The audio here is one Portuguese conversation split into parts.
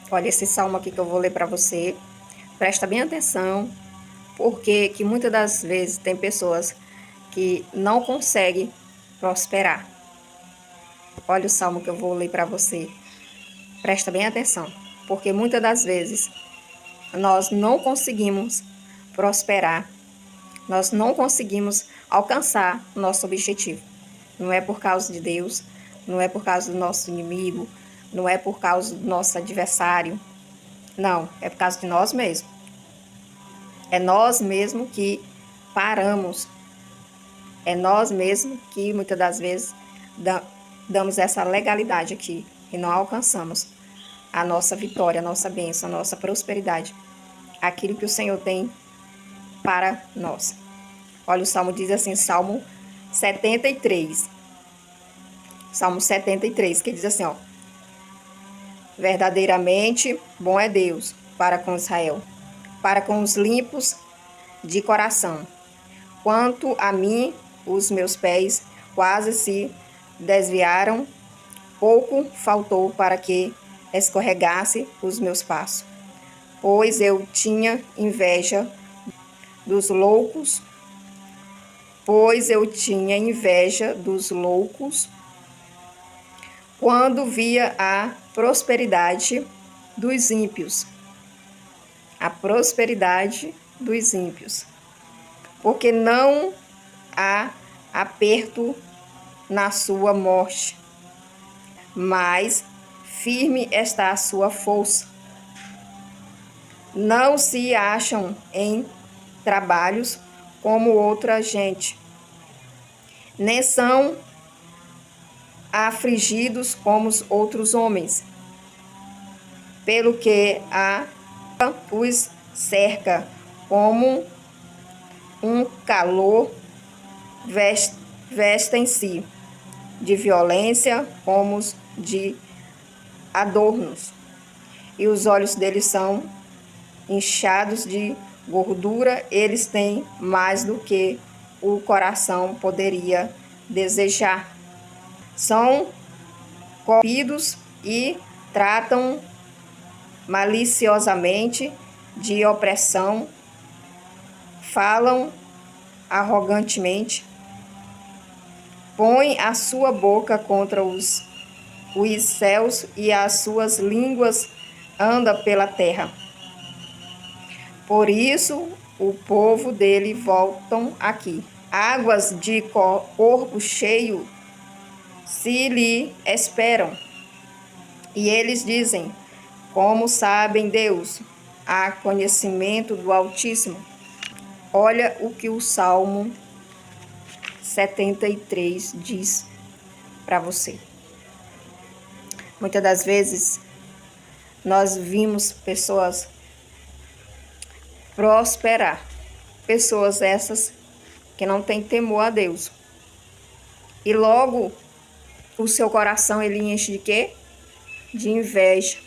Olha esse salmo aqui que eu vou ler para você. Presta bem atenção, porque que muitas das vezes tem pessoas que não conseguem prosperar. Olha o salmo que eu vou ler para você. Presta bem atenção, porque muitas das vezes nós não conseguimos prosperar, nós não conseguimos alcançar o nosso objetivo. Não é por causa de Deus, não é por causa do nosso inimigo, não é por causa do nosso adversário, não, é por causa de nós mesmos. É nós mesmos que paramos, é nós mesmos que muitas das vezes damos essa legalidade aqui e não alcançamos a nossa vitória, a nossa bênção, a nossa prosperidade, aquilo que o Senhor tem para nós. Olha, o Salmo diz assim, Salmo 73. Salmo 73, que diz assim, ó. Verdadeiramente bom é Deus para com Israel, para com os limpos de coração. Quanto a mim, os meus pés quase se desviaram, pouco faltou para que escorregasse os meus passos. Pois eu tinha inveja dos loucos, quando via a prosperidade dos ímpios. A prosperidade dos ímpios. Porque não há aperto na sua morte, mas firme está a sua força. Não se acham em trabalhos como outra gente, nem são afligidos como os outros homens, pelo que a os cerca como um calor, vestem-se de violência como de adornos, e os olhos deles são inchados de gordura, eles têm mais do que o coração poderia desejar. São corrompidos e tratam maliciosamente de opressão, falam arrogantemente, põem a sua boca contra os céus e as suas línguas andam pela terra. Por isso o povo dele voltam aqui. Águas de corpo cheio se lhe esperam. E eles dizem, como sabem Deus, há conhecimento do Altíssimo. Olha o que o Salmo 73 diz para você. Muitas das vezes nós vimos pessoas prosperar, pessoas essas que não têm temor a Deus. E logo o seu coração ele enche de quê? De inveja.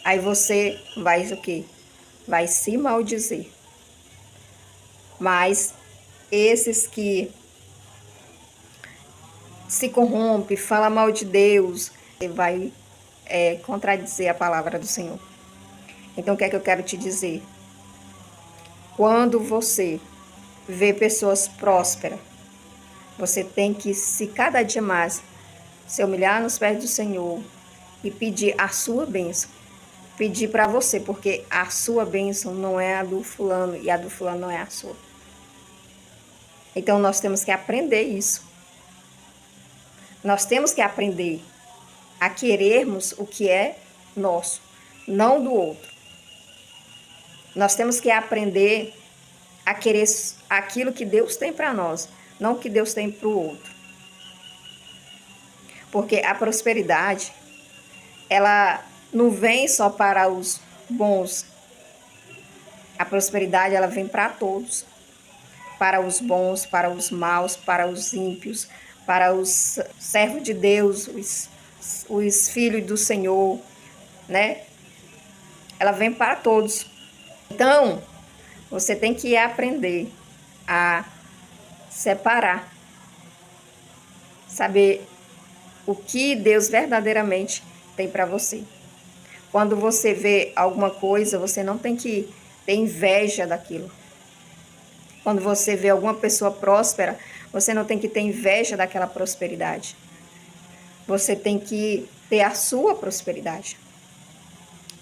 Aí você vai o quê? Vai se maldizer. Mas esses que se corrompem, falam mal de Deus, vai contradizer a palavra do Senhor. Então o que é que eu quero te dizer? Quando você vê pessoas prósperas, você tem que se cada dia mais se humilhar nos pés do Senhor e pedir a sua bênção. Pedir para você, porque a sua bênção não é a do fulano e a do fulano não é a sua. Então nós temos que aprender isso. Nós temos que aprender a querermos o que é nosso, não do outro. Nós temos que aprender a querer aquilo que Deus tem para nós, não o que Deus tem para o outro. Porque a prosperidade, ela não vem só para os bons. A prosperidade, ela vem para todos. Para os bons, para os maus, para os ímpios, para os servos de Deus, os filhos do Senhor, né? Ela vem para todos. Então, você tem que aprender a separar, saber o que Deus verdadeiramente tem para você. Quando você vê alguma coisa, você não tem que ter inveja daquilo. Quando você vê alguma pessoa próspera, você não tem que ter inveja daquela prosperidade. Você tem que ter a sua prosperidade.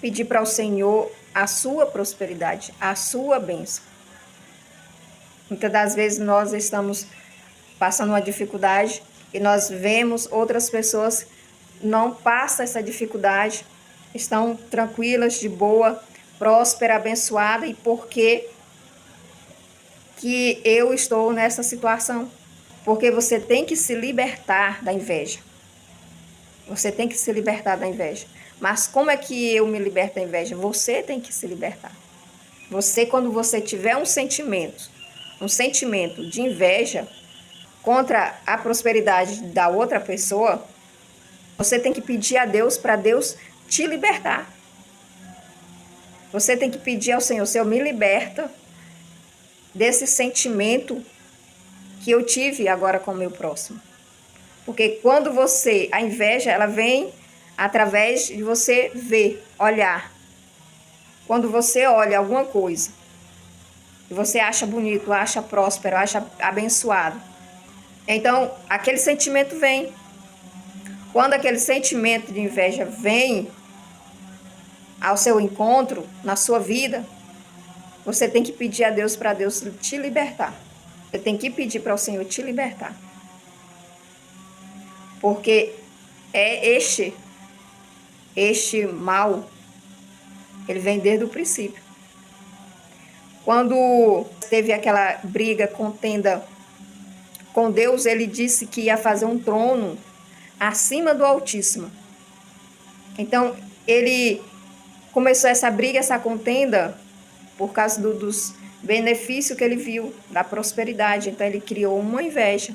Pedir para o Senhor a sua prosperidade, a sua bênção. Muitas das vezes nós estamos passando uma dificuldade e nós vemos outras pessoas não passam essa dificuldade, estão tranquilas, de boa, próspera, abençoada, e por que eu estou nessa situação? Porque você tem que se libertar da inveja. Você tem que se libertar da inveja. Mas como é que eu me liberto da inveja? Você tem que se libertar. Você, quando você tiver um sentimento de inveja contra a prosperidade da outra pessoa, você tem que pedir a Deus para Deus te libertar. Você tem que pedir ao Senhor: Senhor, me liberta desse sentimento que eu tive agora com o meu próximo. Porque quando a inveja, ela vem através de você ver, olhar. Quando você olha alguma coisa e você acha bonito, acha próspero, acha abençoado, então aquele sentimento vem. Quando aquele sentimento de inveja vem ao seu encontro, na sua vida, você tem que pedir a Deus para Deus te libertar. Você tem que pedir para o Senhor te libertar. Porque é este mal, ele vem desde o princípio. Quando teve aquela briga, contenda com Deus, ele disse que ia fazer um trono acima do Altíssimo. Então, ele começou essa briga, essa contenda, por causa dos benefícios que ele viu, da prosperidade. Então, ele criou uma inveja,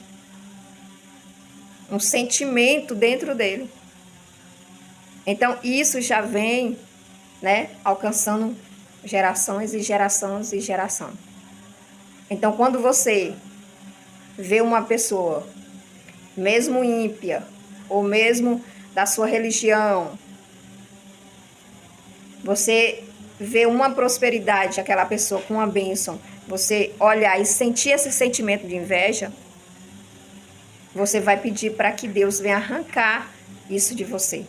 um sentimento dentro dele. Então, isso já vem, alcançando gerações e gerações e geração. Então, quando você vê uma pessoa, mesmo ímpia, ou mesmo da sua religião, você vê uma prosperidade, aquela pessoa com uma bênção, você olhar e sentir esse sentimento de inveja, você vai pedir para que Deus venha arrancar isso de você.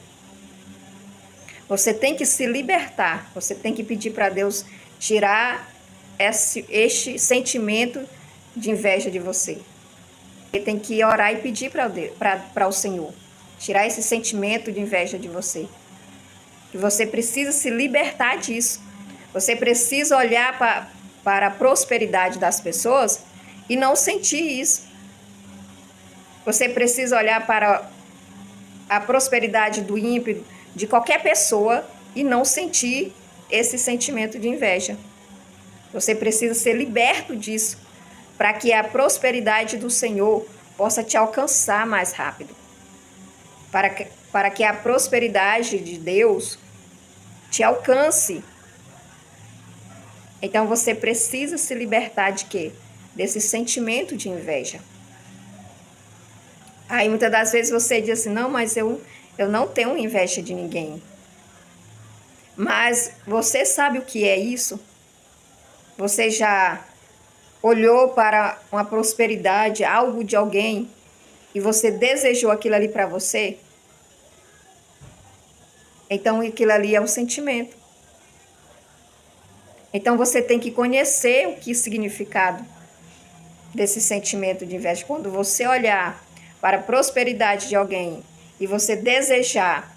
Você tem que se libertar, você tem que pedir para Deus tirar este sentimento de inveja de você. Você tem que orar e pedir para o Senhor tirar esse sentimento de inveja de você. Que você precisa se libertar disso. Você precisa olhar para a prosperidade das pessoas e não sentir isso. Você precisa olhar para a prosperidade do ímpio, de qualquer pessoa, e não sentir esse sentimento de inveja. Você precisa ser liberto disso, para que a prosperidade do Senhor possa te alcançar mais rápido. Para que a prosperidade de Deus te alcance. Então você precisa se libertar de quê? Desse sentimento de inveja. Aí muitas das vezes você diz assim: não, mas eu não tenho inveja de ninguém. Mas você sabe o que é isso? Você já olhou para uma prosperidade, algo de alguém, e você desejou aquilo ali para você? Então aquilo ali é um sentimento. Então você tem que conhecer o que é o significado desse sentimento de inveja. Quando você olhar para a prosperidade de alguém e você desejar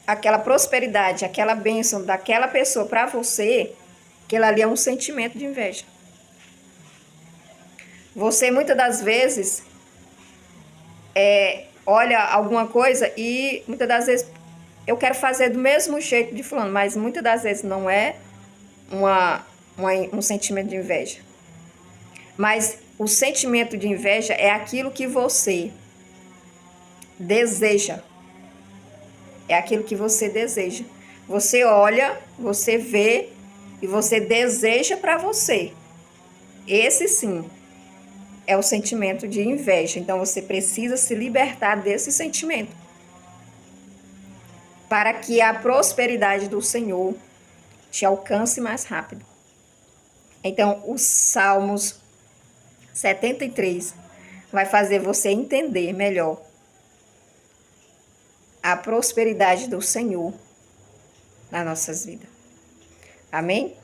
aquela prosperidade, aquela bênção daquela pessoa para você, aquilo ali é um sentimento de inveja. Você muitas das vezes olha alguma coisa e muitas das vezes eu quero fazer do mesmo jeito de fulano, mas muitas das vezes não é um sentimento de inveja. Mas o sentimento de inveja é aquilo que você deseja. É aquilo que você deseja. Você olha, você vê e você deseja para você. Esse sim é o sentimento de inveja. Então você precisa se libertar desse sentimento. para que a prosperidade do Senhor te alcance mais rápido. Então, os Salmos 73 vai fazer você entender melhor a prosperidade do Senhor nas nossas vidas. Amém?